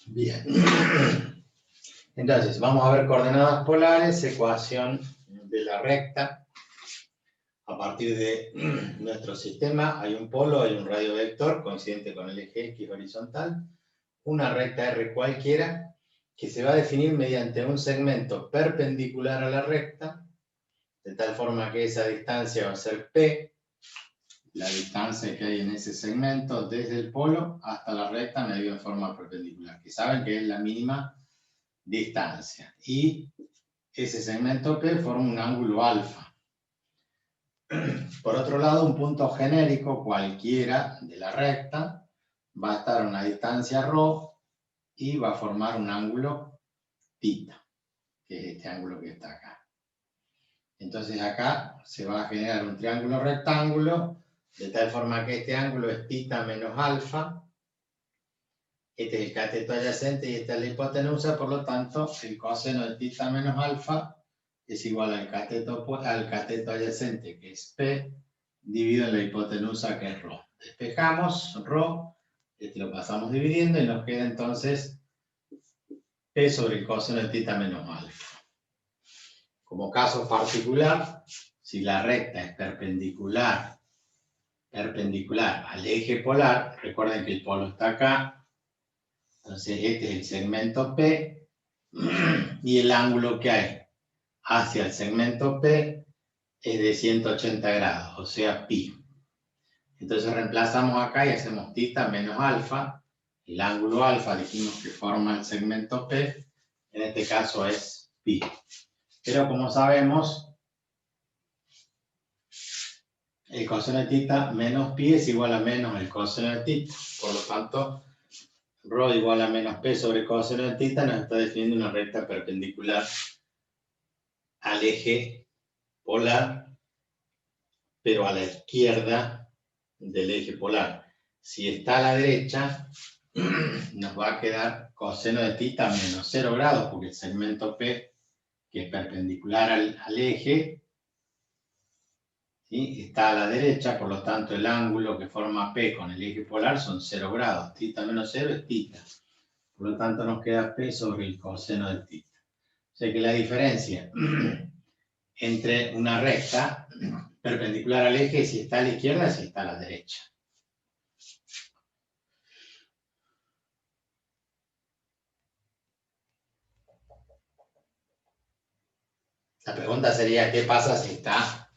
Bien. Entonces, vamos a ver coordenadas polares, ecuación de la recta. A partir de nuestro sistema hay un polo, hay un radio vector coincidente con el eje X horizontal, una recta R cualquiera, que se va a definir mediante un segmento perpendicular a la recta, de tal forma que esa distancia va a ser P, la distancia que hay en ese segmento desde el polo hasta la recta medida en forma perpendicular, que saben que es la mínima distancia. Y ese segmento P forma un ángulo alfa. Por otro lado, un punto genérico cualquiera de la recta va a estar a una distancia ρ y va a formar un ángulo θ, que es este ángulo que está acá. Entonces acá se va a generar un triángulo rectángulo, de tal forma que este ángulo es θ menos alfa. Este es el cateto adyacente y esta es la hipotenusa, por lo tanto, el coseno de θ menos alfa es igual al cateto adyacente, que es P, dividido en la hipotenusa, que es ρ. Despejamos ρ, este lo pasamos dividiendo y nos queda entonces P sobre el coseno de θ menos alfa. Como caso particular, si la recta es perpendicular al eje polar, recuerden que el polo está acá, entonces este es el segmento P y el ángulo que hay hacia el segmento P es de 180 grados, o sea, pi. Entonces reemplazamos acá y hacemos θ menos alfa. El ángulo alfa dijimos que forma el segmento P, en este caso es pi. Pero como sabemos, el coseno de θ menos pi es igual a menos el coseno de θ. Por lo tanto, ρ igual a menos P sobre coseno de θ nos está definiendo una recta perpendicular al eje polar, pero a la izquierda del eje polar. Si está a la derecha, nos va a quedar coseno de θ menos 0 grados, porque el segmento P, que es perpendicular al eje, ¿sí?, está a la derecha, por lo tanto el ángulo que forma P con el eje polar son 0 grados. θ menos 0 es θ. Por lo tanto nos queda P sobre el coseno de θ. O sea que la diferencia entre una recta perpendicular al eje es si está a la izquierda y si está a la derecha. La pregunta sería, ¿qué pasa si está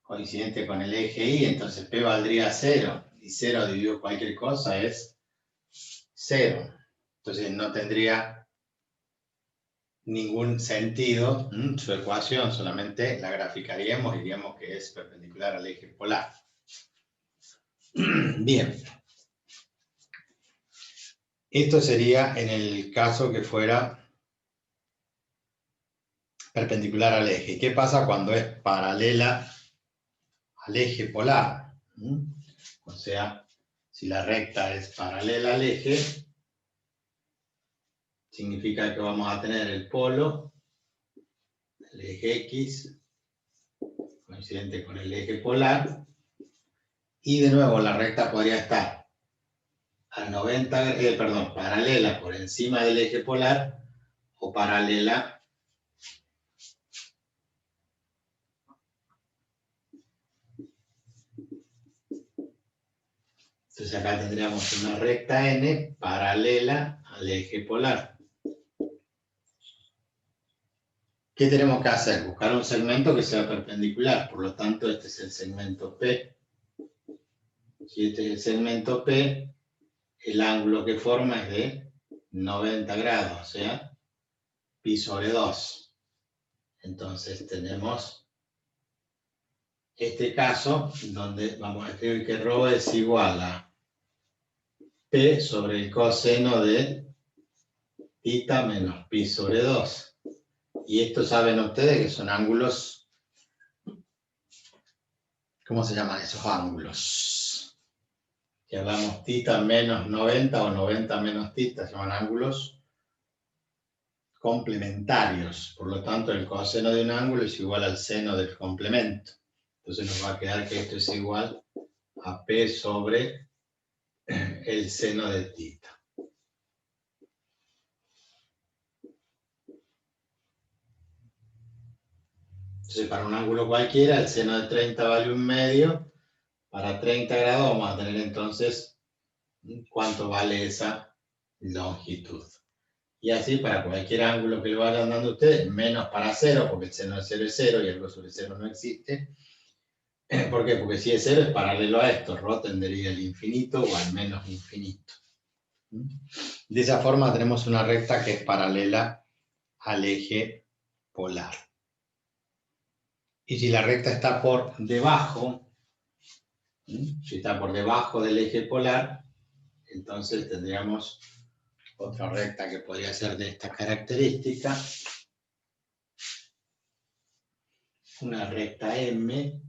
coincidente con el eje Y? Entonces P valdría 0, y 0 dividido cualquier cosa es 0. Entonces no tendría ningún sentido su ecuación, solamente la graficaríamos y diríamos que es perpendicular al eje polar. Bien. Esto sería en el caso que fuera perpendicular al eje. ¿Qué pasa cuando es paralela al eje polar? O sea, si la recta es paralela al eje, significa que vamos a tener el polo, el eje X, coincidente con el eje polar, y de nuevo la recta podría estar a 90, paralela por encima del eje polar o paralela Entonces acá tendríamos una recta N paralela al eje polar. ¿Qué tenemos que hacer? Buscar un segmento que sea perpendicular. Por lo tanto, este es el segmento P. Si este es el segmento P, el ángulo que forma es de 90 grados, o sea, pi sobre 2. Entonces tenemos este caso donde vamos a escribir que ρ es igual a P sobre el coseno de θ menos pi sobre 2. Y esto saben ustedes que son ángulos, ¿cómo se llaman esos ángulos? Que hablamos θ menos 90 o 90 menos θ, se llaman ángulos complementarios. Por lo tanto, el coseno de un ángulo es igual al seno del complemento. Entonces nos va a quedar que esto es igual a P sobre el seno de θ. Entonces, para un ángulo cualquiera, el seno de 30 vale 1/2. Para 30 grados vamos a tener entonces cuánto vale esa longitud. Y así para cualquier ángulo que le vayan dando a ustedes, menos para 0, porque el seno de 0 es 0 y algo sobre 0 no existe. ¿Por qué? Porque si es 0 es paralelo a esto, ρ tendería al infinito o al menos infinito. De esa forma tenemos una recta que es paralela al eje polar. Y si la recta está por debajo, si está por debajo del eje polar, entonces tendríamos otra recta que podría ser de esta característica. Una recta M,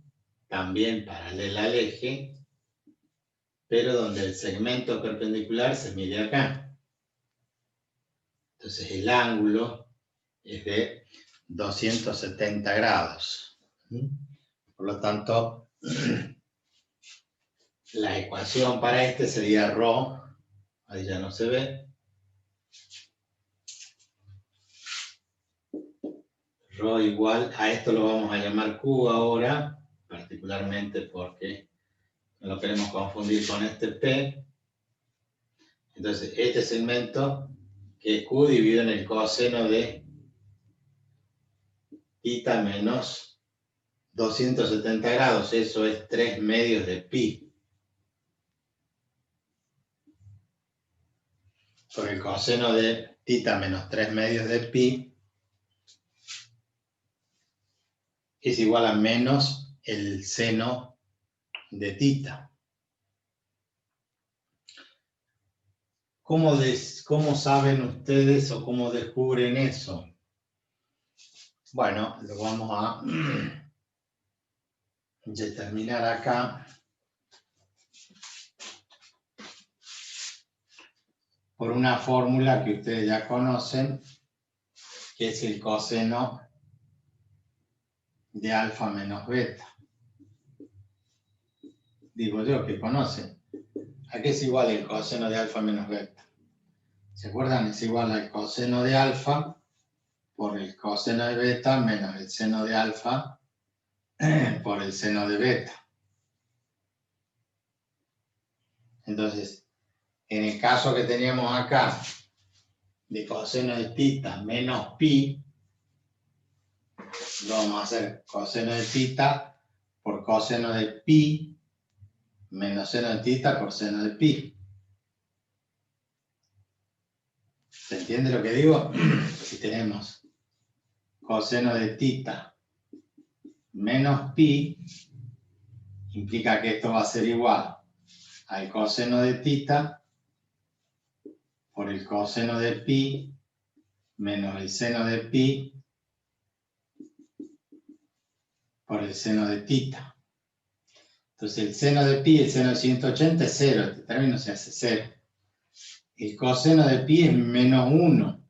también paralela al eje, pero donde el segmento perpendicular se mide acá. Entonces el ángulo es de 270 grados. Por lo tanto, la ecuación para este sería ρ, ahí ya no se ve, ρ igual, a esto lo vamos a llamar Q ahora, particularmente porque no lo queremos confundir con este P. Entonces, este segmento, que es Q, dividido en el coseno de θ menos 270 grados, eso es 3/2 de pi. Por el coseno de θ menos 3/2 de pi es igual a menos el seno de θ. ¿Cómo saben ustedes o cómo descubren eso? Bueno, lo vamos a determinar acá por una fórmula que ustedes ya conocen, que es el coseno de alfa menos beta. Digo yo que conocen. ¿A qué es igual el coseno de alfa menos beta? ¿Se acuerdan? Es igual al coseno de alfa por el coseno de beta menos el seno de alfa por el seno de beta. Entonces, en el caso que teníamos acá de coseno de θ menos pi, lo vamos a hacer coseno de θ por coseno de pi menos seno de θ por seno de pi. ¿Se entiende lo que digo? Si tenemos coseno de θ menos pi, implica que esto va a ser igual al coseno de θ por el coseno de pi menos el seno de pi por el seno de θ. Entonces el seno de pi, el seno de 180 es 0, este término se hace 0. El coseno de pi es menos 1,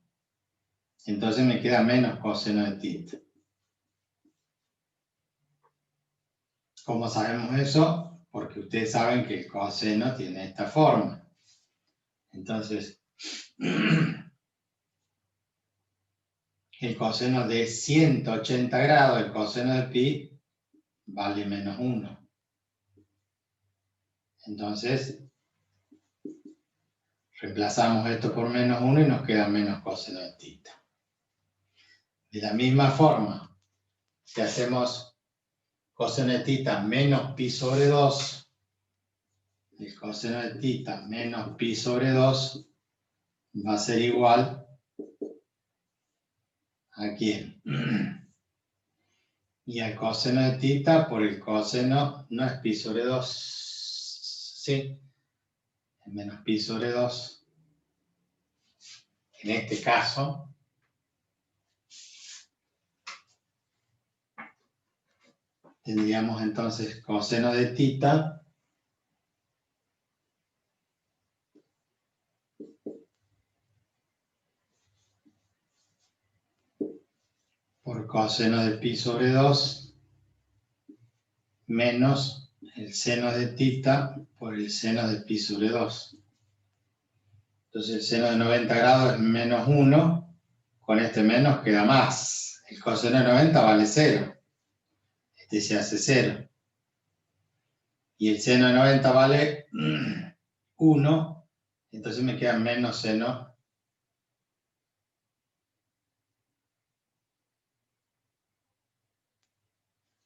entonces me queda menos coseno de θ. ¿Cómo sabemos eso? Porque ustedes saben que el coseno tiene esta forma. Entonces, el coseno de 180 grados, el coseno de pi, vale menos 1. Entonces, reemplazamos esto por menos 1 y nos queda menos coseno de θ. De la misma forma, si hacemos coseno de θ menos pi sobre 2, el coseno de θ menos pi sobre 2 va a ser igual ¿a quién? Y al coseno de θ por el coseno, no es pi sobre 2, ¿sí? Es menos pi sobre 2. En este caso, tendríamos entonces coseno de θ por coseno de pi sobre 2 menos el seno de θ por el seno de pi sobre 2. Entonces el seno de 90 grados es menos 1, con este menos queda más. El coseno de 90 vale 0. este se hace 0. Y el seno de 90 vale 1, entonces me queda menos seno.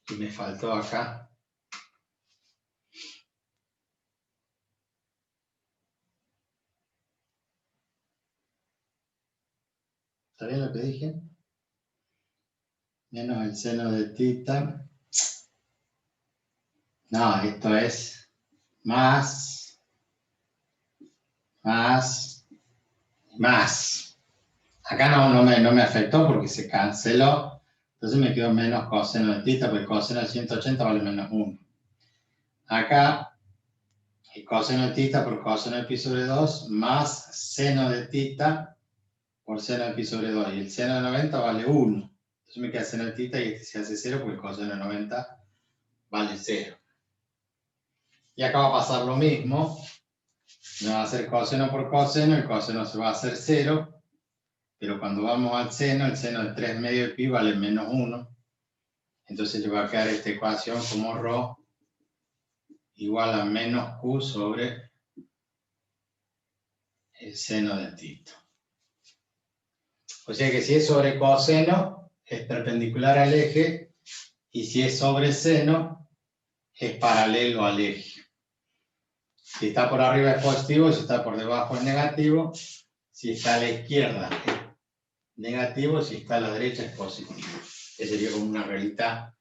Y me faltó acá. ¿Está bien lo que dije? Menos el seno de tita. No, esto es más. Acá no me afectó porque se canceló. Entonces me quedó menos coseno de tita, porque el coseno de 180 vale menos 1. Acá, el coseno de tita por coseno de pi sobre 2 más seno de tita por seno de pi sobre 2. Y el seno de 90 vale 1. Entonces me queda seno de tita y este se hace 0 porque el coseno de 90 vale 0. Y acá va a pasar lo mismo. Me va a hacer coseno por coseno, el coseno se va a hacer 0. Pero cuando vamos al seno, el seno de 3 medio de pi vale menos 1. Entonces le va a quedar esta ecuación como ρ igual a menos q sobre el seno de tita. O sea que si es sobre coseno, es perpendicular al eje, y si es sobre seno, es paralelo al eje. Si está por arriba es positivo, si está por debajo es negativo, si está a la izquierda es negativo, si está a la derecha es positivo. Esa sería como una reglita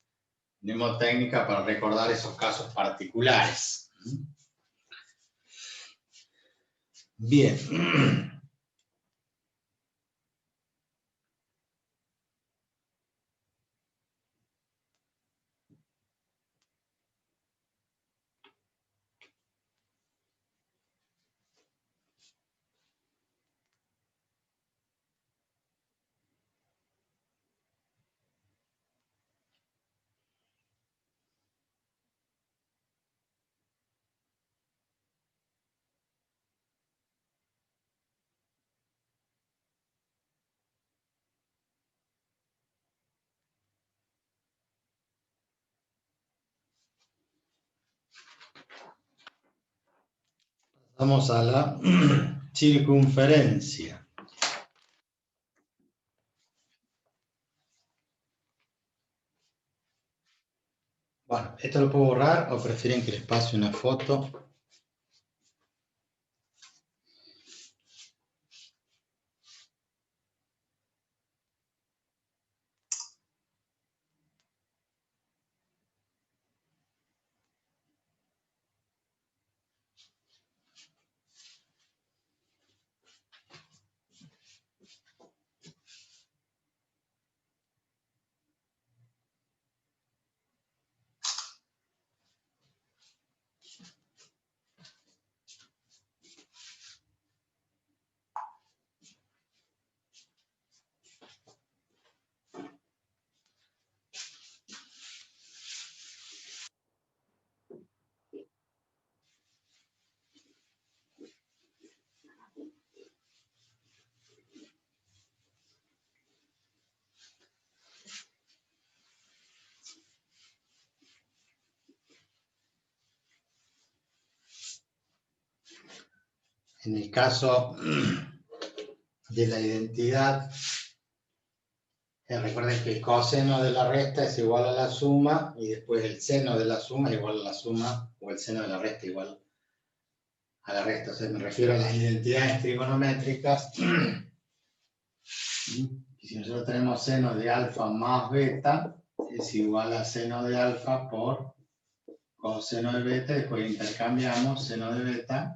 mnemotécnica para recordar esos casos particulares. Bien. Vamos a la circunferencia. Bueno, ¿esto lo puedo borrar o prefieren que les pase una foto? En el caso de la identidad, recuerden que el coseno de la resta es igual a la suma y después el seno de la suma es igual a la suma o el seno de la resta igual a la resta. O sea, me refiero a las identidades trigonométricas. Y si nosotros tenemos seno de alfa más beta, es igual a seno de alfa por coseno de beta, después intercambiamos seno de beta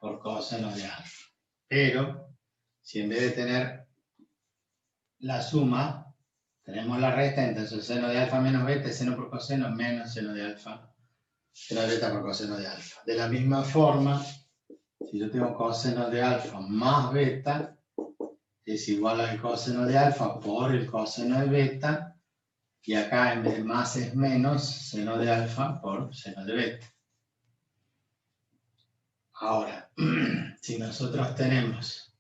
por coseno de alfa. Pero, si en vez de tener la suma, tenemos la resta, entonces seno de alfa menos beta es seno por coseno menos seno de alfa, seno de beta por coseno de alfa. De la misma forma, si yo tengo coseno de alfa más beta, es igual al coseno de alfa por el coseno de beta, y acá en vez de más es menos seno de alfa por seno de beta. Ahora, si nosotros tenemos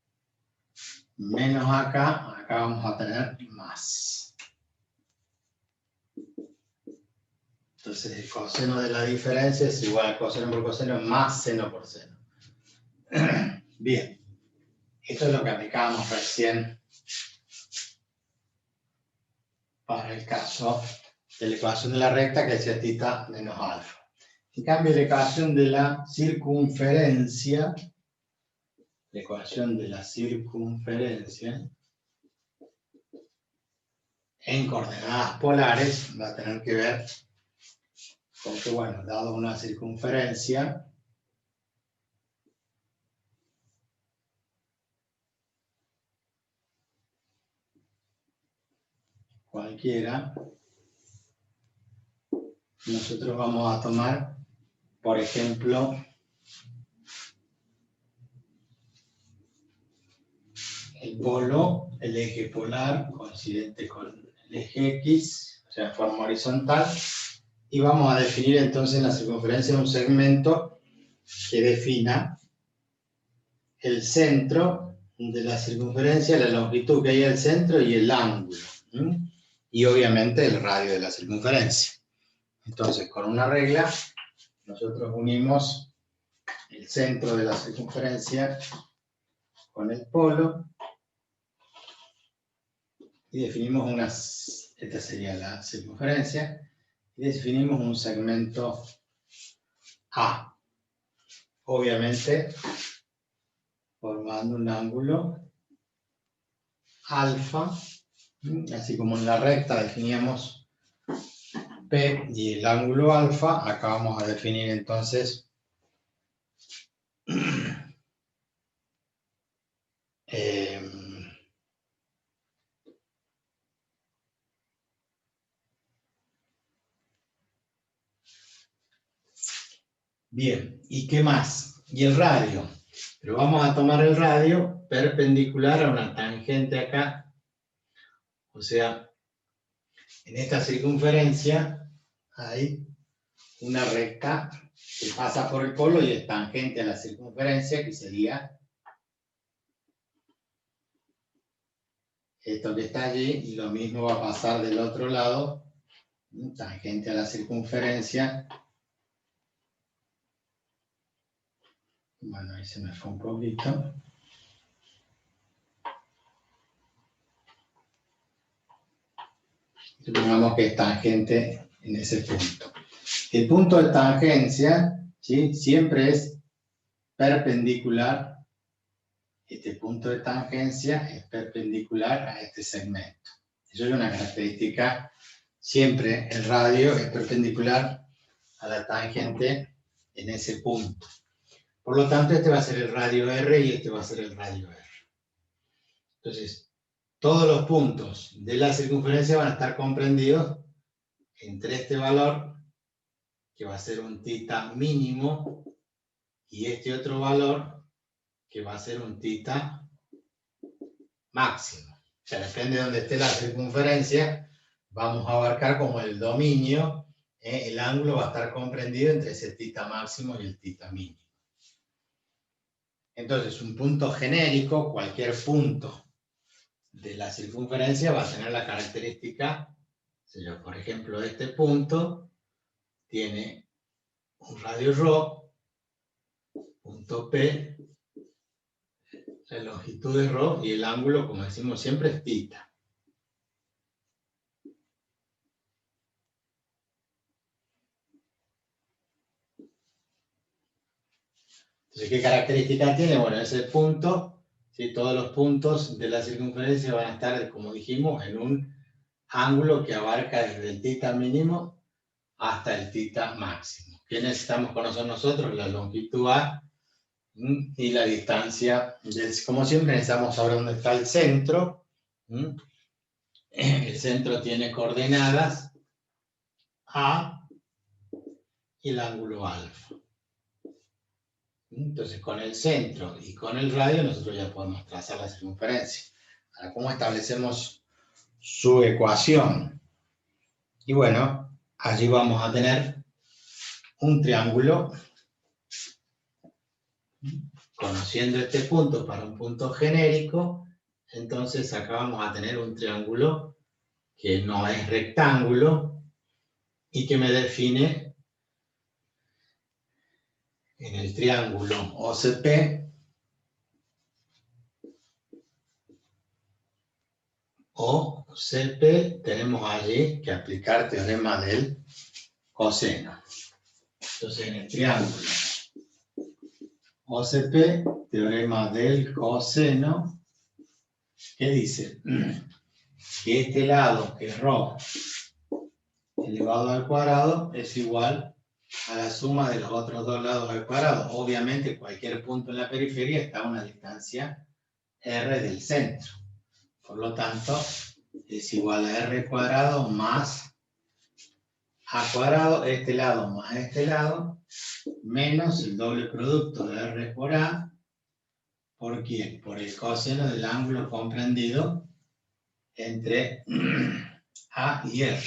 menos acá vamos a tener más. Entonces el coseno de la diferencia es igual a coseno por coseno más seno por seno. Bien, esto es lo que aplicábamos recién para el caso de la ecuación de la recta que decía θ menos alfa. En cambio, la ecuación de la circunferencia, en coordenadas polares va a tener que ver con que, bueno, dado una circunferencia, cualquiera, nosotros vamos a tomar, por ejemplo, el polo, el eje polar coincidente con el eje X, o sea, en forma horizontal, y vamos a definir entonces la circunferencia de un segmento que defina el centro de la circunferencia, la longitud que hay al centro y el ángulo, y obviamente el radio de la circunferencia. Entonces, con una regla, nosotros unimos el centro de la circunferencia con el polo y definimos esta sería la circunferencia, y definimos un segmento A. Obviamente, formando un ángulo alfa, así como en la recta definíamos P y el ángulo alfa, acá vamos a definir entonces bien, ¿y qué más? Y el radio. Pero vamos a tomar el radio perpendicular a una tangente acá. O sea, en esta circunferencia hay una recta que pasa por el polo y es tangente a la circunferencia, que sería esto que está allí, y lo mismo va a pasar del otro lado, tangente a la circunferencia. Bueno, ahí se me fue un poquito. Supongamos que es tangente en ese punto. El punto de tangencia, ¿sí?, siempre es perpendicular. Este punto de tangencia es perpendicular a este segmento. Eso es una característica. Siempre el radio es perpendicular a la tangente en ese punto. Por lo tanto, este va a ser el radio R y este va a ser el radio R. Entonces, todos los puntos de la circunferencia van a estar comprendidos entre este valor, que va a ser un θ mínimo, y este otro valor, que va a ser un θ máximo. O sea, depende de donde esté la circunferencia, vamos a abarcar como el dominio, el ángulo va a estar comprendido entre ese θ máximo y el θ mínimo. Entonces, un punto genérico, cualquier punto de la circunferencia va a tener la característica, por ejemplo, este punto tiene un radio ρ, punto P, la longitud es ρ y el ángulo, como decimos siempre, es θ. Entonces, ¿qué característica tiene? Bueno, ese punto, ¿sí?, todos los puntos de la circunferencia van a estar, como dijimos, en un ángulo que abarca desde el θ mínimo hasta el θ máximo. ¿Qué necesitamos conocer nosotros? La longitud A y la distancia. Como siempre, necesitamos saber dónde está el centro. El centro tiene coordenadas A y el ángulo alfa. Entonces, con el centro y con el radio, nosotros ya podemos trazar la circunferencia. Ahora, ¿cómo establecemos su ecuación? Y bueno, allí vamos a tener un triángulo. Conociendo este punto para un punto genérico, entonces acá vamos a tener un triángulo que no es rectángulo, y que me define en el triángulo OCP o CP, tenemos allí que aplicar teorema del coseno. Entonces, en el triángulo OCP, teorema del coseno, ¿qué dice? Que este lado, que es ρ elevado al cuadrado, es igual a la suma de los otros dos lados al cuadrado. Obviamente, cualquier punto en la periferia está a una distancia r del centro. Por lo tanto, es igual a r cuadrado más a cuadrado, este lado más este lado, menos el doble producto de r por a. ¿Por quién? Por el coseno del ángulo comprendido entre a y r.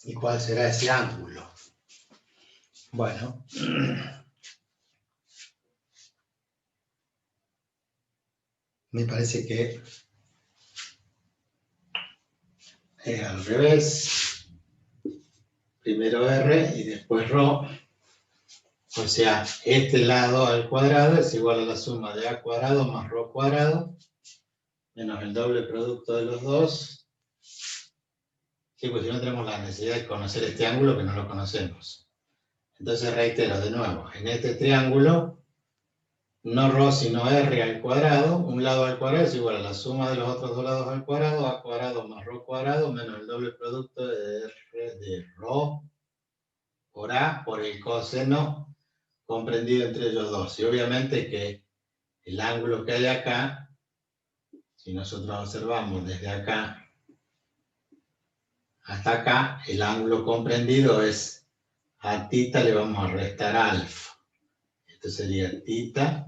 ¿Y cuál será ese ángulo? Bueno, me parece que es al revés. Primero r y después ρ. O sea, este lado al cuadrado es igual a la suma de a cuadrado más ρ cuadrado menos el doble producto de los dos. Sí, pues si no tenemos la necesidad de conocer este ángulo que no lo conocemos. Entonces reitero de nuevo, en este triángulo, no ρ sino r al cuadrado, un lado al cuadrado es igual a la suma de los otros dos lados al cuadrado, a cuadrado más ρ cuadrado menos el doble producto de r de ρ por a por el coseno comprendido entre ellos dos. Y obviamente que el ángulo que hay acá, si nosotros observamos desde acá hasta acá, el ángulo comprendido es a θ le vamos a restar alfa. Esto sería θ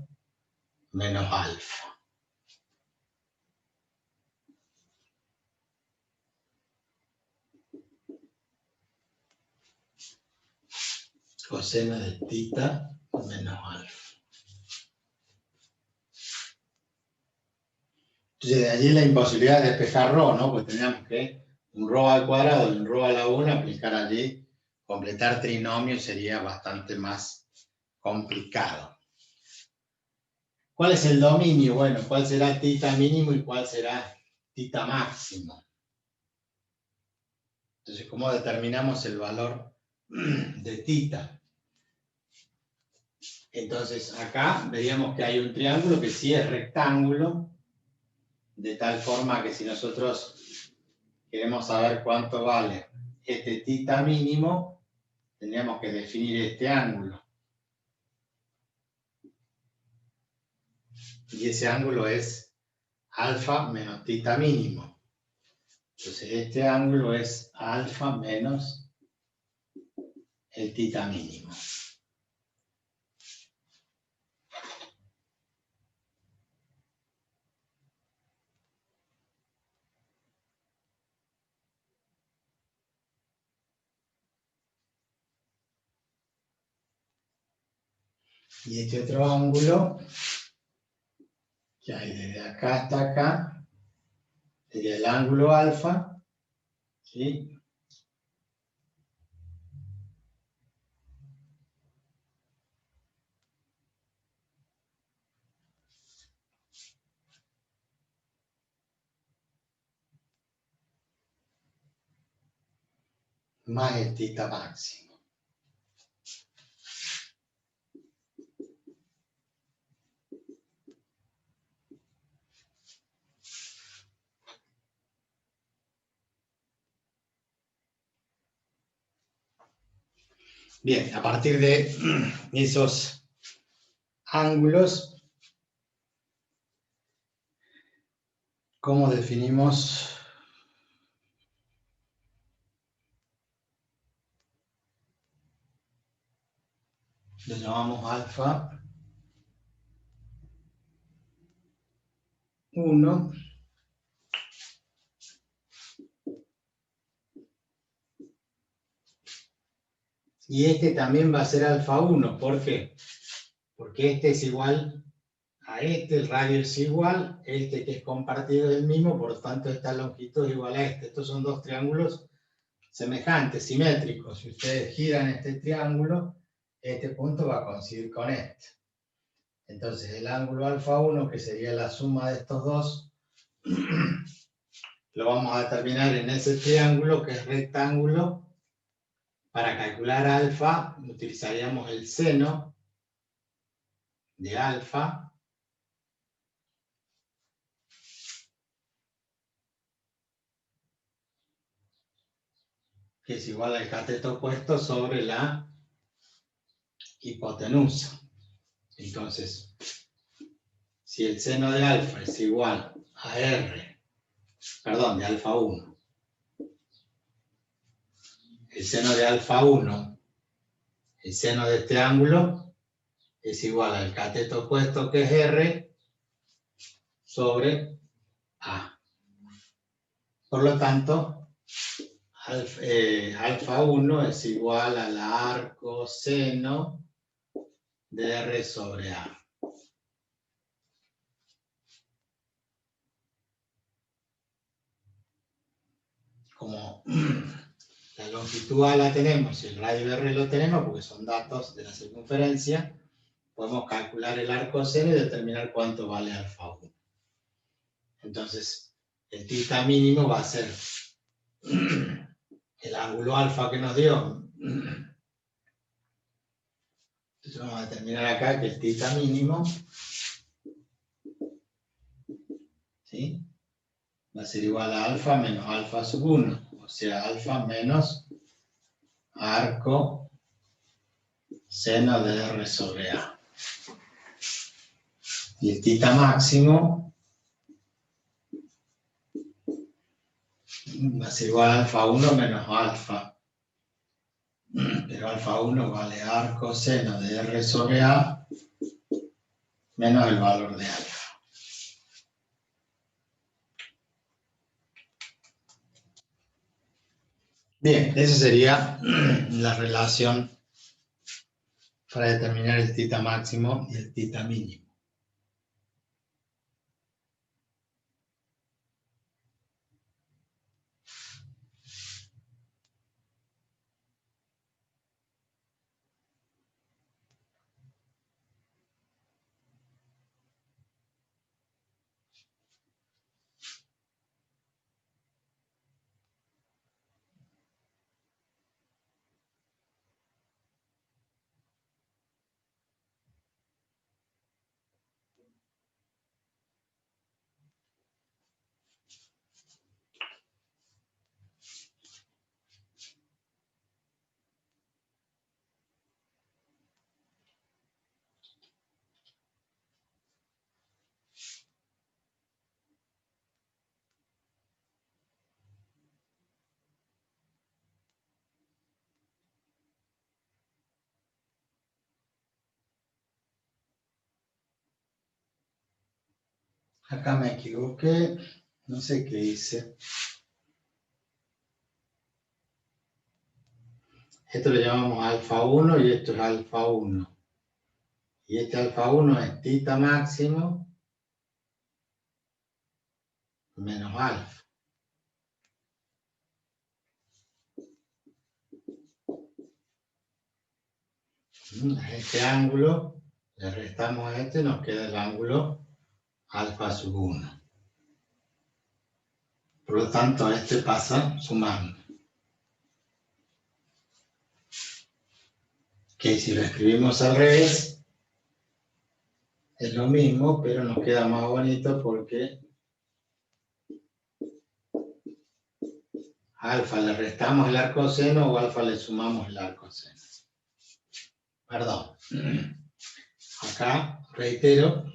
menos alfa. Coseno de θ menos alfa. Entonces, de allí la imposibilidad de despejar ρ, ¿no? Pues teníamos que un ρ al cuadrado y un ρ a la 1, aplicar allí, completar trinomio sería bastante más complicado. ¿Cuál es el dominio? Bueno, ¿cuál será θ mínimo y cuál será θ máximo? Entonces, ¿cómo determinamos el valor de θ? Entonces, acá veríamos que hay un triángulo que sí es rectángulo, de tal forma que si nosotros queremos saber cuánto vale este θ mínimo, tendríamos que definir este ángulo. Y ese ángulo es alfa menos θ mínimo. Entonces, este ángulo es alfa menos el θ mínimo. Y este otro ángulo, que hay desde acá hasta acá, sería el ángulo alfa, ¿sí? Más el θ máximo. Bien, a partir de esos ángulos, ¿cómo definimos lo llamamos alfa 1 y este también va a ser alfa 1? ¿Por qué? porque este es igual a este, el radio es igual, este que es compartido es el mismo, por lo tanto esta longitud es igual a este. Estos son dos triángulos semejantes, simétricos. Si ustedes giran este triángulo, este punto va a coincidir con este. Entonces el ángulo alfa 1, que sería la suma de estos dos, lo vamos a determinar en ese triángulo que es rectángulo. Para calcular alfa utilizaríamos el seno de alfa, que es igual al cateto opuesto sobre la hipotenusa. Entonces, si el seno de alfa es igual a R, perdón, de alfa 1, el seno de alfa 1, el seno de este ángulo, es igual al cateto opuesto que es R sobre A. Por lo tanto, alfa 1 es igual al arco seno de R sobre A. Como la longitud A la tenemos y el radio R lo tenemos, porque son datos de la circunferencia, podemos calcular el arco seno y determinar cuánto vale alfa 1. Entonces, el θ mínimo va a ser el ángulo alfa que nos dio. Entonces vamos a determinar acá que el θ mínimo, ¿sí?, va a ser igual a alfa menos alfa sub 1, o sea, alfa menos arco seno de R sobre A. Y el θ máximo va a ser igual a alfa 1 menos alfa. Pero alfa 1 vale arco seno de R sobre A menos el valor de alfa. Bien, esa sería la relación para determinar el θ máximo y el θ mínimo. Acá me equivoqué, no sé qué hice. Esto lo llamamos alfa 1 y esto es alfa 1. Y este alfa 1 es θ máximo menos alfa. A este ángulo le restamos este y nos queda el ángulo alfa sub 1. Por lo tanto, este pasa sumando. Que si lo escribimos al revés, es lo mismo, pero nos queda más bonito porque a alfa le restamos el arcoseno o a alfa le sumamos el arcoseno. Perdón. Acá, reitero,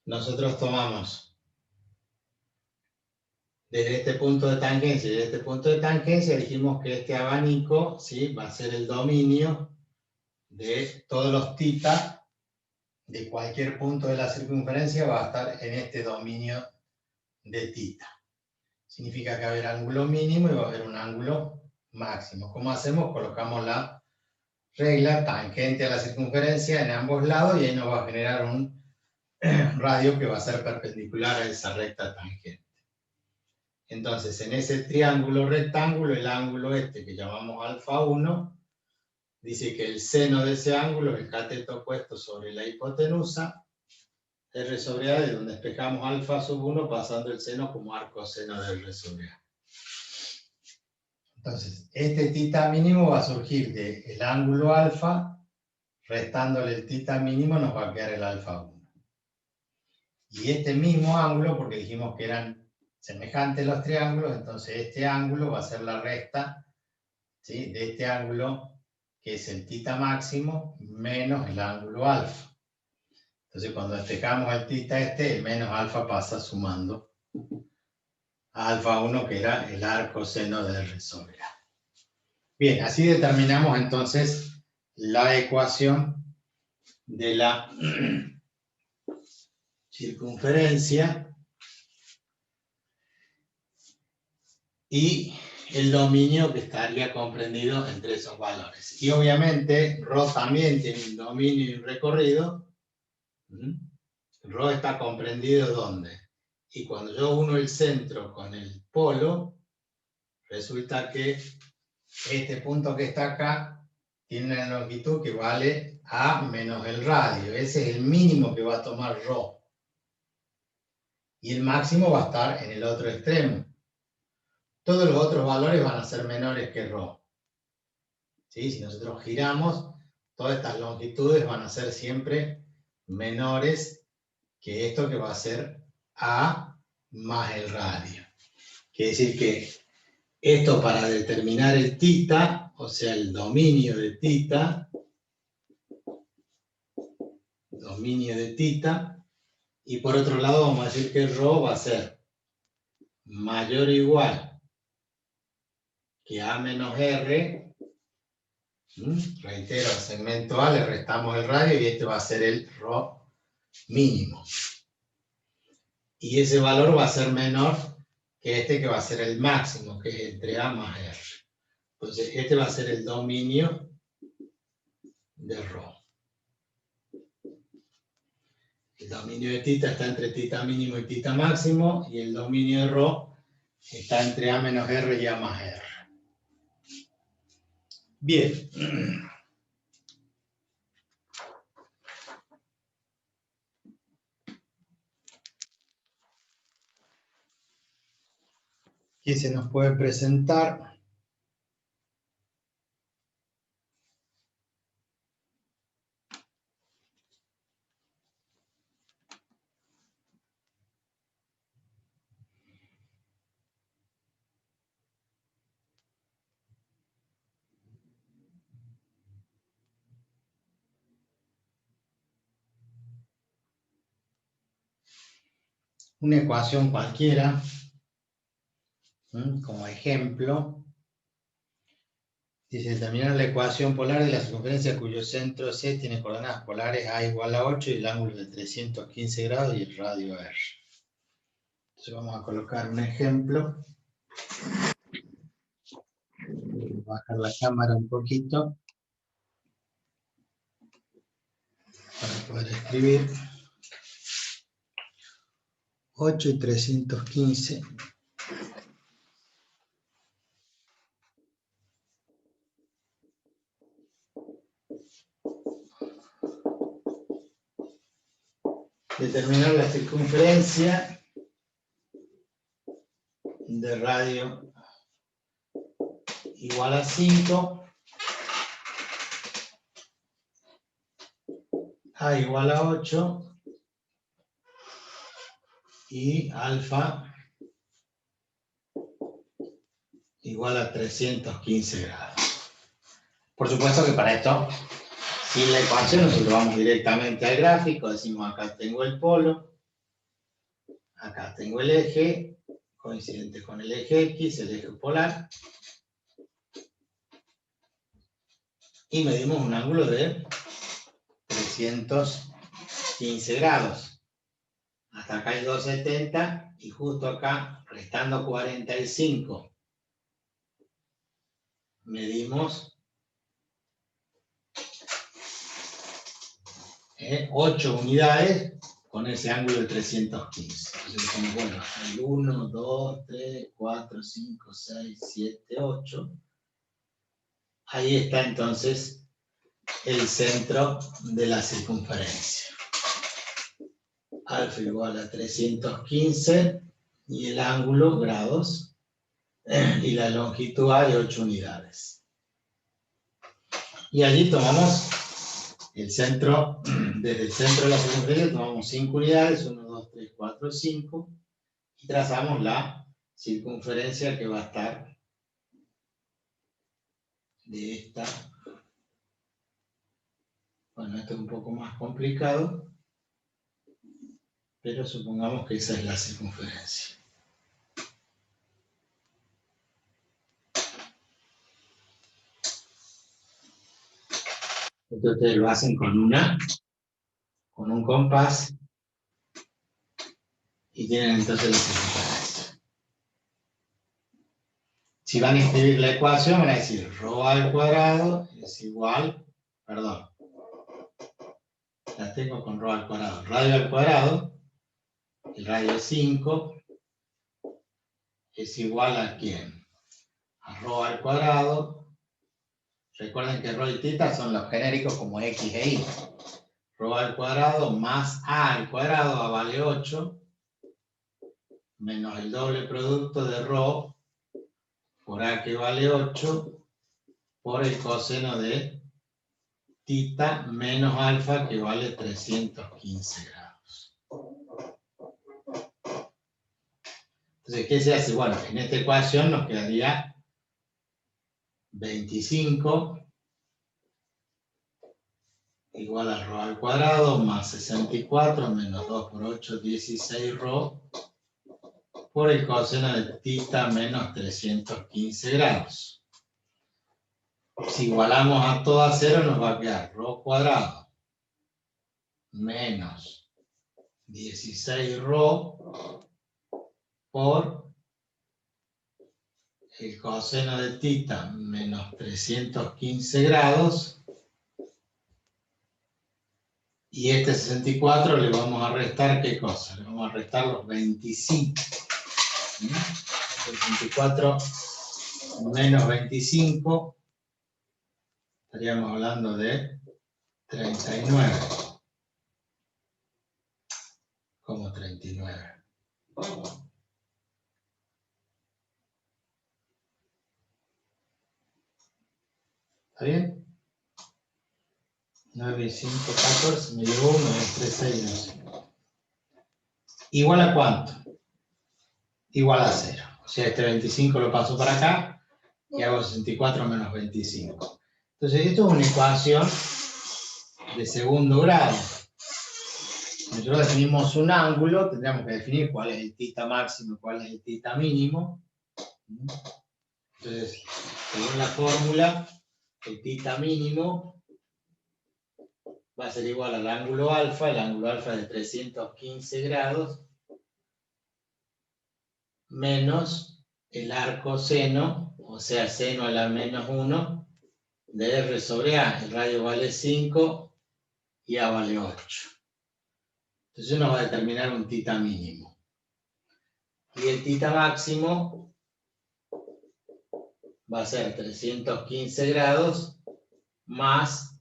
nosotros tomamos desde este punto de tangencia y desde este punto de tangencia, dijimos que este abanico, ¿sí?, va a ser el dominio de todos los θ de cualquier punto de la circunferencia, va a estar en este dominio de θ. Significa que va a haber ángulo mínimo y va a haber un ángulo máximo. ¿Cómo hacemos? Colocamos la regla tangente a la circunferencia en ambos lados y ahí nos va a generar un radio que va a ser perpendicular a esa recta tangente. Entonces, en ese triángulo rectángulo, el ángulo este que llamamos alfa 1, dice que el seno de ese ángulo es el cateto opuesto sobre la hipotenusa, R sobre A, de donde despejamos alfa sub 1 pasando el seno como arco seno de R sobre A. Entonces, este tita mínimo va a surgir del ángulo alfa, restándole el tita mínimo nos va a quedar el alfa 1. Y este mismo ángulo, porque dijimos que eran semejantes los triángulos, entonces este ángulo va a ser la recta, ¿sí?, de este ángulo, que es el tita máximo, menos el ángulo alfa. Entonces cuando despejamos el tita el menos alfa pasa sumando a alfa 1, que era el arco seno de R sobre A. Bien, así determinamos entonces la ecuación de la circunferencia y el dominio que estaría comprendido entre esos valores. Y obviamente ρ también tiene un dominio y un recorrido. ρ está comprendido ¿dónde? Y cuando yo uno el centro con el polo, resulta que este punto que está acá tiene una longitud que vale a menos el radio. Ese es el mínimo que va a tomar ρ. Y el máximo va a estar en el otro extremo. Todos los otros valores van a ser menores que ρ. ¿Sí? Si nosotros giramos, todas estas longitudes van a ser siempre menores que esto, que va a ser A más el radio. Quiere decir que esto, para determinar el tita, o sea, el dominio de tita, y por otro lado vamos a decir que ρ va a ser mayor o igual que A menos R. Reitero, al segmento A le restamos el radio y este va a ser el ρ mínimo. Y ese valor va a ser menor que este, que va a ser el máximo, que es entre A más R. Entonces, este va a ser el dominio de ρ. El dominio de tita está entre tita mínimo y tita máximo, y el dominio de ρ está entre A menos R y A más R. Bien. Aquí se nos puede presentar una ecuación cualquiera, como ejemplo. Dice, determinar la ecuación polar de la circunferencia cuyo centro C tiene coordenadas polares A igual a 8 y el ángulo de 315 grados y el radio R. Entonces vamos a colocar un ejemplo. Voy a bajar la cámara un poquito para poder escribir. 8 y 315. Determinar la circunferencia de radio igual a 5, A igual a 8 y alfa igual a 315 grados. Por supuesto que para esto, sin la ecuación, nosotros vamos directamente al gráfico, decimos acá tengo el polo, acá tengo el eje, coincidente con el eje X, el eje polar, y medimos un ángulo de 315 grados. Hasta acá hay 270 y justo acá, restando 45, medimos 8 unidades con ese ángulo de 315. Entonces decimos, bueno, el 1, 2, 3, 4, 5, 6, 7, 8. Ahí está entonces el centro de la circunferencia. Alfa igual a 315 y el ángulo, grados, y la longitud A de 8 unidades. Y allí tomamos el centro, desde el centro de la circunferencia tomamos 5 unidades, 1, 2, 3, 4, 5, y trazamos la circunferencia que va a estar de esta. Bueno, esto es un poco más complicado, pero supongamos que esa es la circunferencia. Esto ustedes lo hacen con un compás y tienen entonces la circunferencia. Si van a escribir la ecuación, van a decir ρ al cuadrado es igual, perdón, la tengo con ρ al cuadrado. Radio al cuadrado, el radio es 5, es igual a ¿quién? A ρ al cuadrado. Recuerden que ρ y θ son los genéricos como x e y. ρ al cuadrado más a al cuadrado, a vale 8, menos el doble producto de ρ por a que vale 8, por el coseno de θ menos alfa que vale 315 grados. Entonces, ¿qué se hace? Bueno, en esta ecuación nos quedaría 25 igual a ρ al cuadrado más 64 menos 2 por 8, 16 ρ por el coseno de θ menos 315 grados. Si igualamos a todo a 0 nos va a quedar ρ cuadrado menos 16 ρ por el coseno de θ menos 315 grados. Y este 64 le vamos a restar, ¿qué cosa? Le vamos a restar los 25. 64 menos 25, estaríamos hablando de 39. ¿Cómo 39? ¿Está bien? 9 y 5, 14, me llevo 1, 2, 3, 6, 9. ¿Igual a cuánto? Igual a 0. O sea, este 25 lo paso para acá y hago 64 menos 25. Entonces, esto es una ecuación de segundo grado. Nosotros definimos un ángulo, tendríamos que definir cuál es el θ máximo y cuál es el θ mínimo. Entonces, según la fórmula, el θ mínimo va a ser igual al ángulo alfa, el ángulo alfa es de 315 grados, menos el arco seno, o sea, seno a la menos 1, de R sobre A. El radio vale 5 y A vale 8. Entonces nos va a determinar un θ mínimo. Y el θ máximo va a ser 315 grados más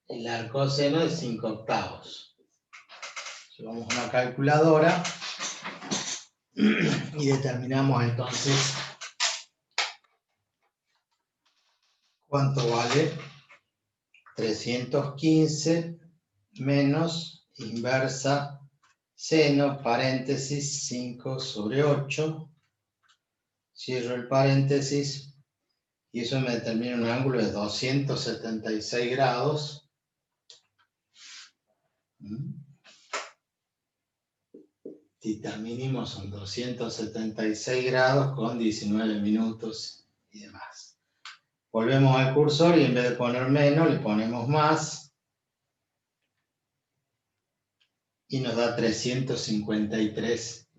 el arco seno de 5 octavos. Llevamos una calculadora y determinamos entonces cuánto vale 315 menos inversa seno, paréntesis, 5 sobre 8. Cierro el paréntesis y eso me determina un ángulo de 276 grados. Θ mínimo son 276 grados con 19 minutos y demás. Volvemos al cursor y en vez de poner menos le ponemos más. Y nos da 353,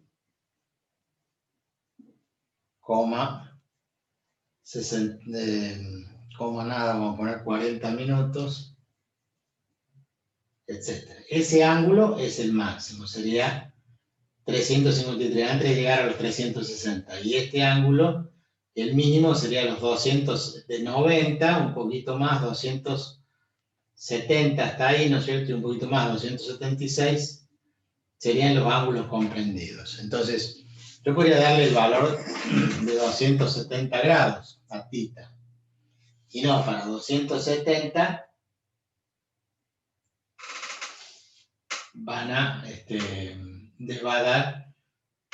nada, vamos a poner 40 minutos. etc. Ese ángulo es el máximo, sería 353 antes de llegar a los 360. Y este ángulo, el mínimo sería los 290, un poquito más, 270 hasta ahí, ¿no es cierto? Y un poquito más, 276, serían los ángulos comprendidos. Entonces, yo podría darle el valor de 270 grados a θ. Y no, para 270 les va a dar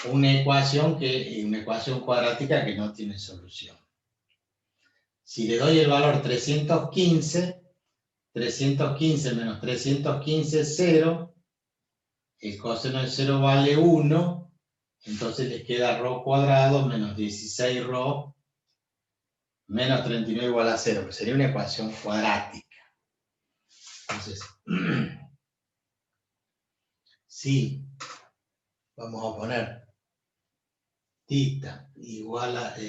una ecuación cuadrática que no tiene solución. Si le doy el valor 315 menos 315 es 0, el coseno de 0 vale 1, entonces les queda ρ cuadrado menos 16ρ menos 39 igual a 0, que sería una ecuación cuadrática. Entonces, si vamos a poner θ igual a, θ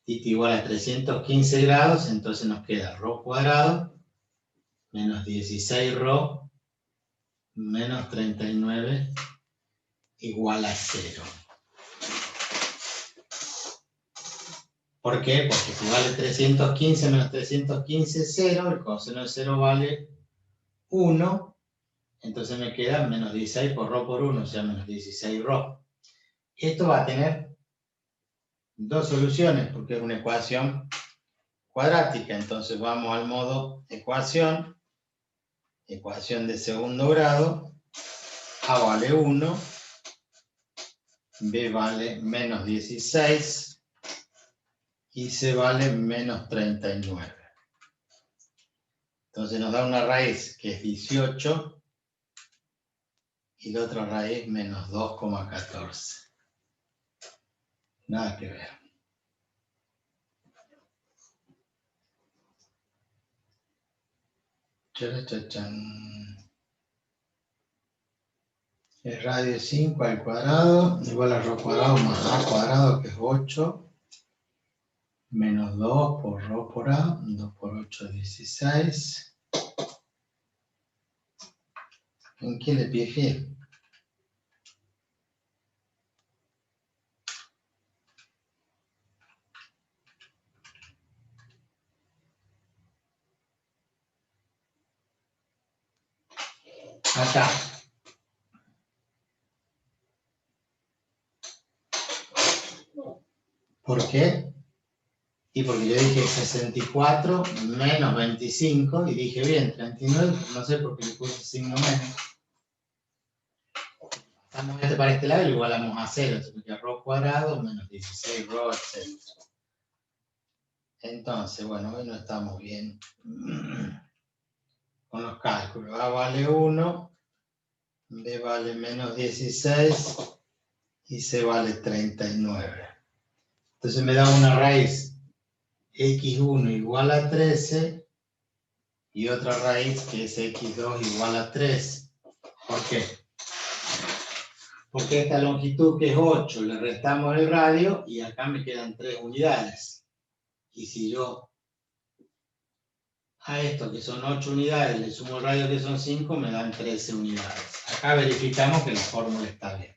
igual a 315 grados, entonces nos queda ρ cuadrado menos 16ρ menos 39 igual a 0. ¿Por qué? Porque si vale 315 menos 315 es 0, el coseno de 0 vale 1, entonces me queda menos 16 por ρ por 1, o sea, menos 16ρ. Esto va a tener dos soluciones, porque es una ecuación cuadrática. Entonces vamos al modo ecuación de segundo grado. A vale 1, B vale menos 16 y C vale menos 39. Entonces nos da una raíz que es 18 y la otra raíz menos 2,14. Nada que ver. El radio es 5 al cuadrado igual a ρ cuadrado más a cuadrado, que es 8, menos 2 por ρ por a, 2 por 8 es 16. ¿En qué le pifié? Acá. ¿Por qué? Y porque yo dije 64 menos 25 y dije bien, 39, no sé por qué le puse signo menos. Estamos para este lado y lo igualamos a 0, entonces que ρ cuadrado menos 16ρ, etc. Entonces, bueno, hoy no estamos bien con los cálculos. A vale 1, B vale menos 16 y C vale 39. Entonces me da una raíz x1 igual a 13 y otra raíz que es x2 igual a 3. ¿Por qué? Porque esta longitud que es 8 le restamos el radio y acá me quedan 3 unidades. Y si yo a esto que son 8 unidades le sumo el radio que son 5, me dan 13 unidades. Acá verificamos que la fórmula está bien.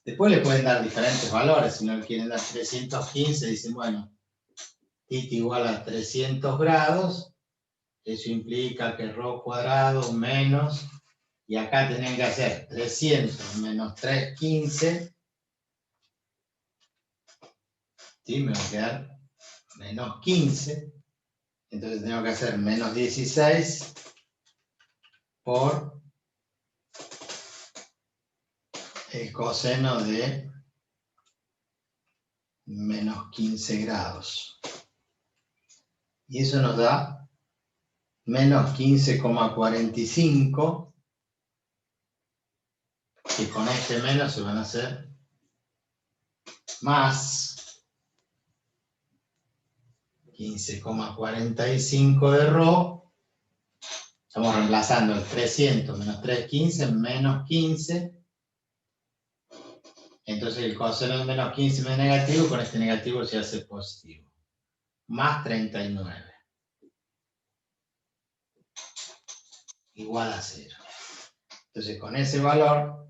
Después le pueden dar diferentes valores. Si no le quieren dar 315, dicen, bueno, θ igual a 300 grados. Eso implica que ρ cuadrado menos, y acá tienen que hacer 300 menos 315, ¿sí? Me va a quedar menos 15, entonces tengo que hacer menos 16 por el coseno de menos 15 grados. Y eso nos da menos 15,45, que con este menos se van a hacer más 15,45 de ρ. Estamos reemplazando el 300 menos 315 menos 15. Entonces el coseno de menos 15 es negativo, con este negativo se hace positivo. Más 39. igual a 0. Entonces, con ese valor,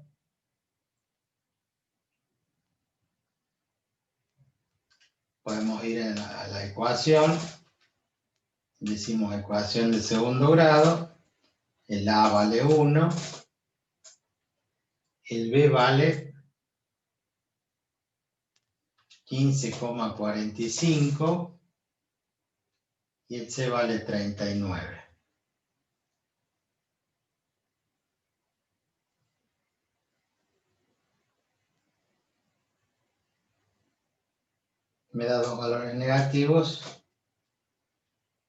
podemos ir a la ecuación. Decimos ecuación de segundo grado. El A vale 1. El B vale 15,45. Y el C vale 39. Me da dos valores negativos,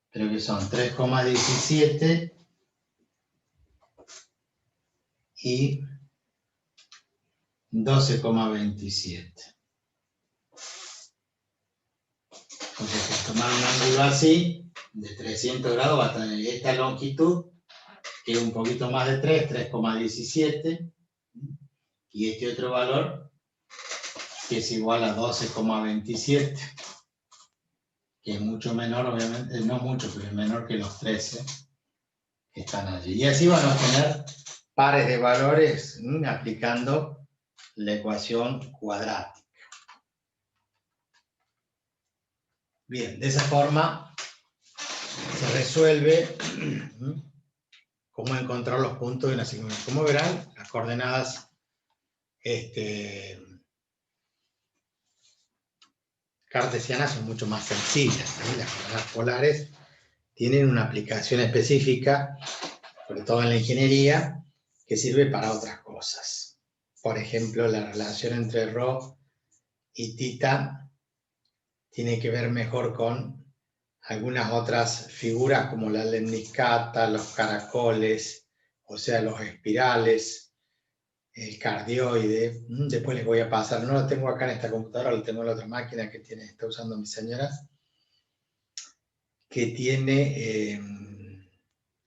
pero que son 3,17 y 12,27. Entonces, tomar un ángulo así, de 300 grados, va a tener esta longitud, que es un poquito más de 3,17, y este otro valor, que es igual a 12,27, que es mucho menor, obviamente, no mucho, pero es menor que los 13 que están allí. Y así van a obtener pares de valores aplicando la ecuación cuadrática. Bien, de esa forma se resuelve cómo encontrar los puntos de la circunferencia. Como verán, las coordenadas cartesianas son mucho más sencillas. Las coordenadas polares tienen una aplicación específica, sobre todo en la ingeniería, que sirve para otras cosas. Por ejemplo, la relación entre ρ y θ tiene que ver mejor con algunas otras figuras como la lemniscata, los caracoles, o sea, los espirales, el cardioide. Después les voy a pasar, no lo tengo acá en esta computadora, lo tengo en la otra máquina que está usando mi señora, que tiene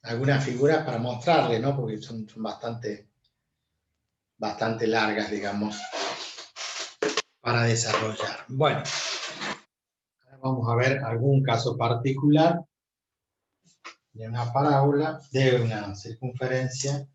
algunas figuras para mostrarles, ¿no? Porque son bastante largas, digamos, para desarrollar. Bueno, ahora vamos a ver algún caso particular de una parábola, de una circunferencia.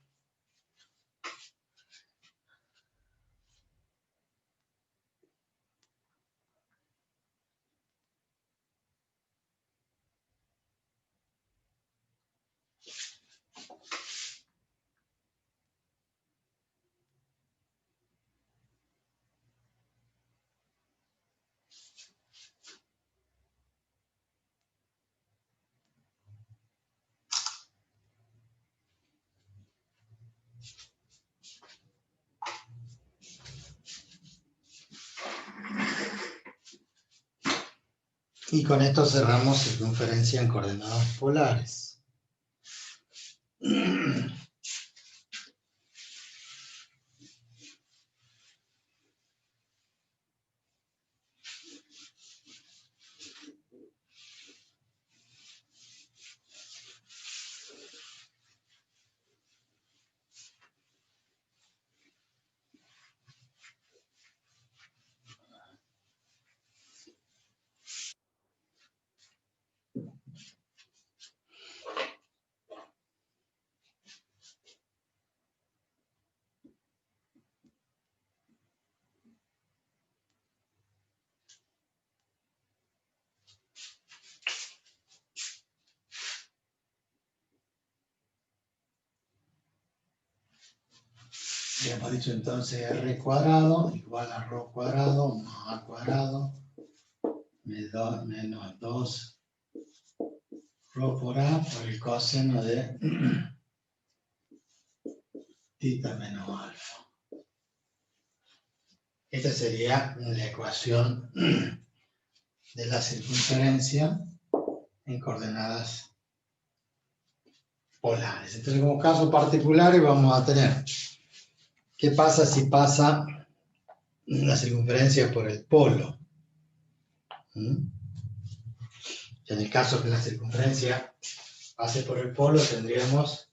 Y con esto cerramos circunferencia en coordenadas polares. Ya hemos dicho entonces r cuadrado igual a ρ cuadrado más a cuadrado menos 2 ρ por a por el coseno de θ menos alfa. Esta sería la ecuación de la circunferencia en coordenadas polares. Entonces, como casos particulares vamos a tener, ¿qué pasa si pasa la circunferencia por el polo? En el caso que la circunferencia pase por el polo, tendríamos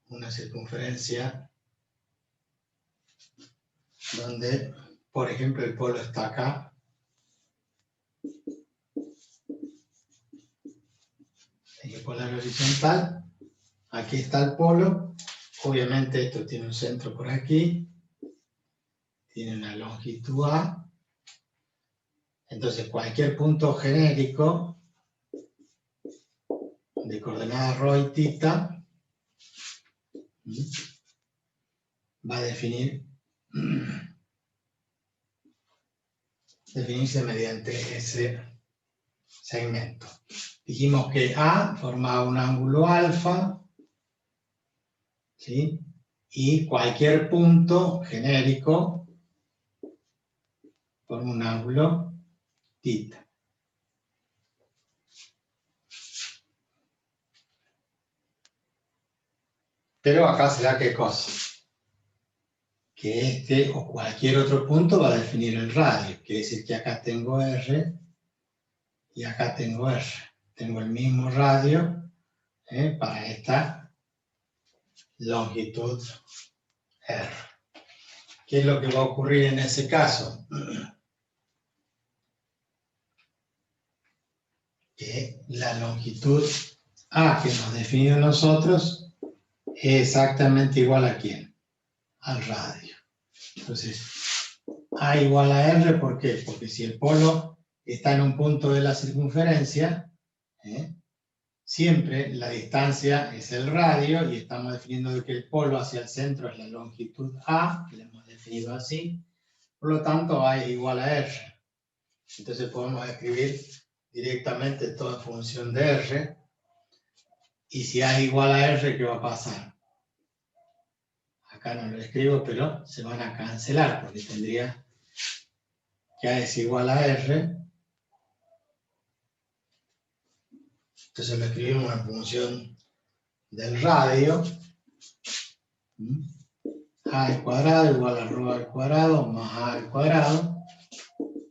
una circunferencia donde, por ejemplo, el polo está acá, eje polar horizontal, Aquí está el polo. Obviamente esto tiene un centro por aquí. Tiene una longitud A. Entonces cualquier punto genérico de coordenadas ρ y θ va a definirse mediante ese segmento. Dijimos que A formaba un ángulo alfa, ¿sí? Y cualquier punto genérico forma un ángulo θ. Pero acá se da qué cosa. Que este o cualquier otro punto va a definir el radio. Quiere decir que acá tengo R y acá tengo R. Tengo el mismo radio para esta longitud R. ¿Qué es lo que va a ocurrir en ese caso? Que la longitud A que nos define nosotros es exactamente igual a ¿quién? Al radio. Entonces, A igual a R, ¿por qué? Porque si el polo está en un punto de la circunferencia, siempre la distancia es el radio y estamos definiendo que el polo hacia el centro es la longitud A, que la hemos definido así, por lo tanto A es igual a R. Entonces podemos escribir directamente toda función de R, y si A es igual a R, ¿qué va a pasar? Acá no lo escribo, pero se van a cancelar, porque tendría que A es igual a R. Entonces lo escribimos en función del radio. A al cuadrado igual a ρ al cuadrado más A al cuadrado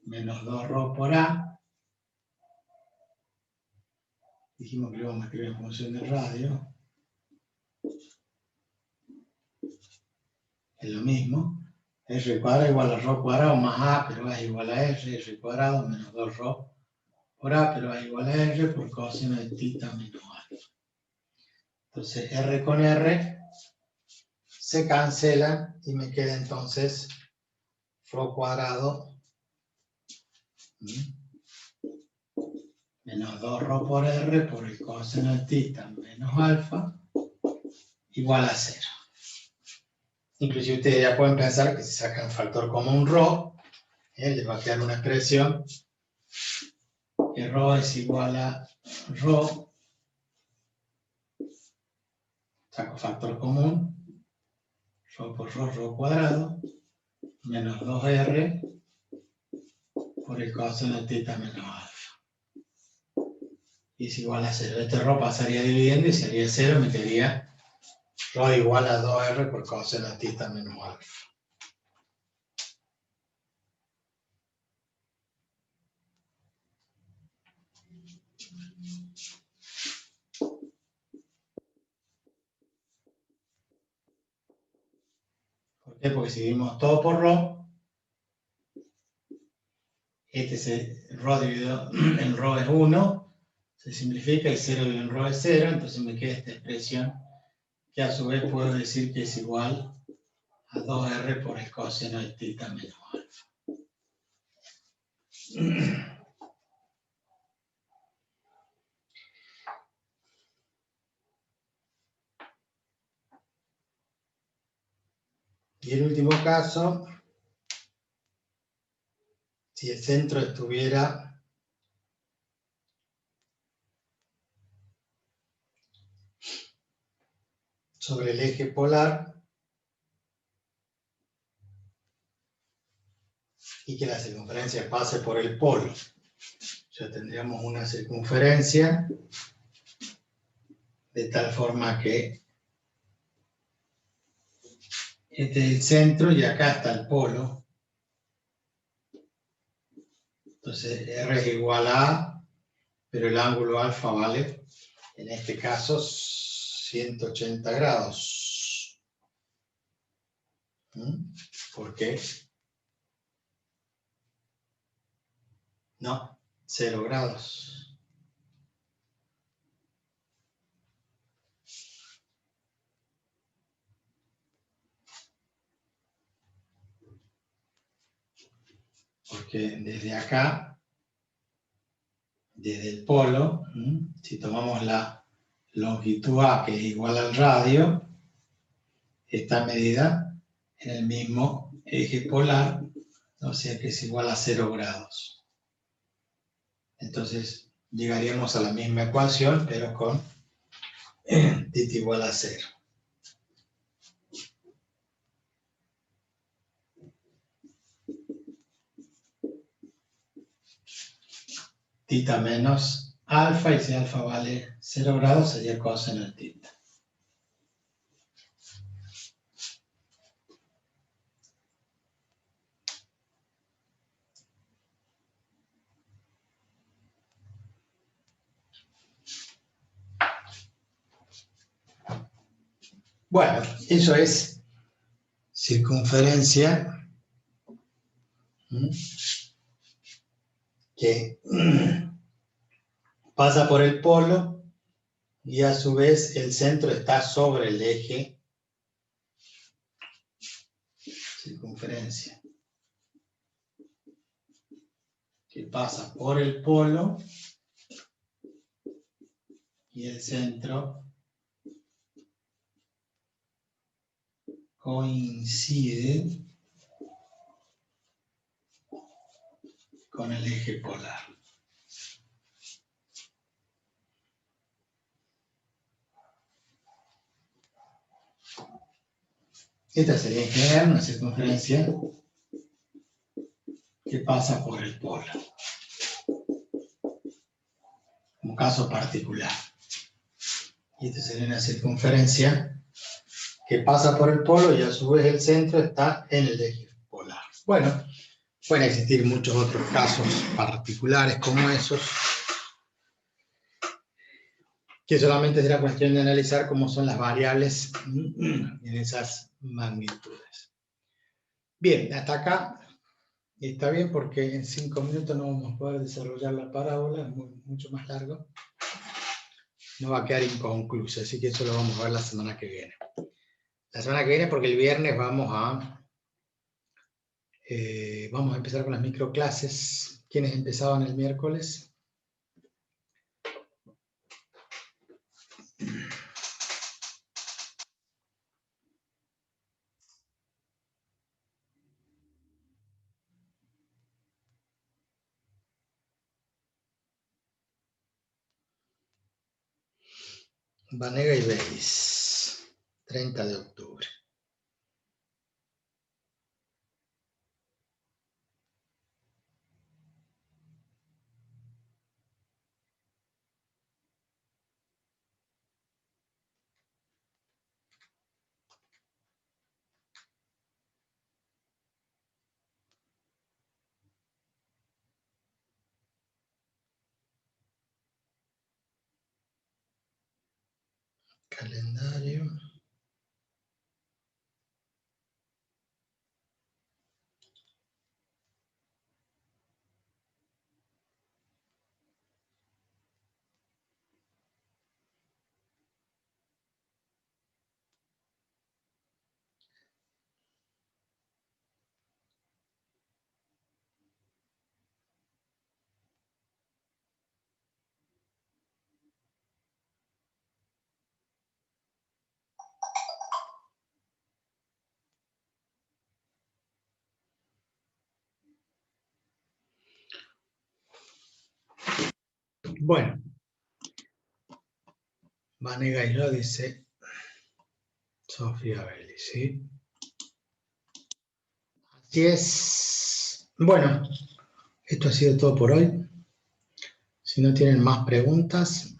menos 2ρ por A. Dijimos que lo vamos a escribir en función del radio. Es lo mismo. R cuadrado igual a ρ cuadrado más A, pero A es igual a R cuadrado menos 2ρ por A, pero A es igual a R por coseno de θ menos alfa. Entonces R con R se cancela y me queda entonces ρ cuadrado menos 2ρ por R por el coseno de θ menos alfa igual a 0. Inclusive ustedes ya pueden pensar que si sacan factor común ρ, les va a quedar una expresión que ρ es igual a ρ, saco factor común, ρ por ρ cuadrado, menos 2R por el coseno de θ menos alfa. Y es igual a 0. Este ρ pasaría dividiendo y sería 0, me quedaría ρ igual a 2R por coseno de θ menos alfa. ¿Por qué? Porque si dividimos todo por ρ, ρ dividido en ρ es 1, se simplifica y 0 dividido en ρ es 0, entonces me queda esta expresión que a su vez puedo decir que es igual a 2R por el coseno de θ menos alfa. Y el último caso, si el centro estuviera sobre el eje polar y que la circunferencia pase por el polo. Ya tendríamos una circunferencia de tal forma que este es el centro y acá está el polo. Entonces R es igual a A, pero el ángulo alfa vale, en este caso, 180 grados. ¿Por qué? No, 0 grados. porque desde acá, desde el polo, si tomamos la longitud A, que es igual al radio, está medida en el mismo eje polar, o sea que es igual a 0 grados. Entonces llegaríamos a la misma ecuación, pero con θ igual a 0. Θ menos alfa, y si alfa vale 0 grados, sería coseno de θ. Bueno, eso es circunferencia que pasa por el polo y a su vez el centro está sobre el eje circunferencia, que pasa por el polo y el centro coincide con el eje polar. Esta sería en general una circunferencia que pasa por el polo, como caso particular. Y esta sería una circunferencia que pasa por el polo y a su vez el centro está en el eje polar. Bueno, pueden existir muchos otros casos particulares como esos, que solamente será cuestión de analizar cómo son las variables en esas magnitudes. Bien, hasta acá está bien porque en 5 minutos no vamos a poder desarrollar la parábola, es mucho más largo. No va a quedar inconcluso, así que eso lo vamos a ver la semana que viene. La semana que viene, porque el viernes vamos a empezar con las microclases. ¿Quiénes empezaban el miércoles? Vanega y Beis, 30 de octubre. Calendario. Bueno, Vanega y lo dice Sofía Belli, ¿sí? Así es. Bueno, esto ha sido todo por hoy. Si no tienen más preguntas.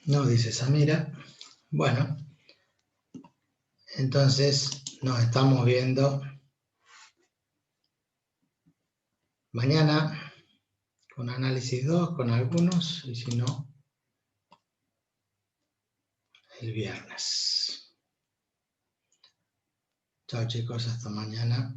No, dice Samira. Bueno, entonces nos estamos viendo mañana con análisis 2, con algunos, y si no, el viernes. Chao chicos, hasta mañana.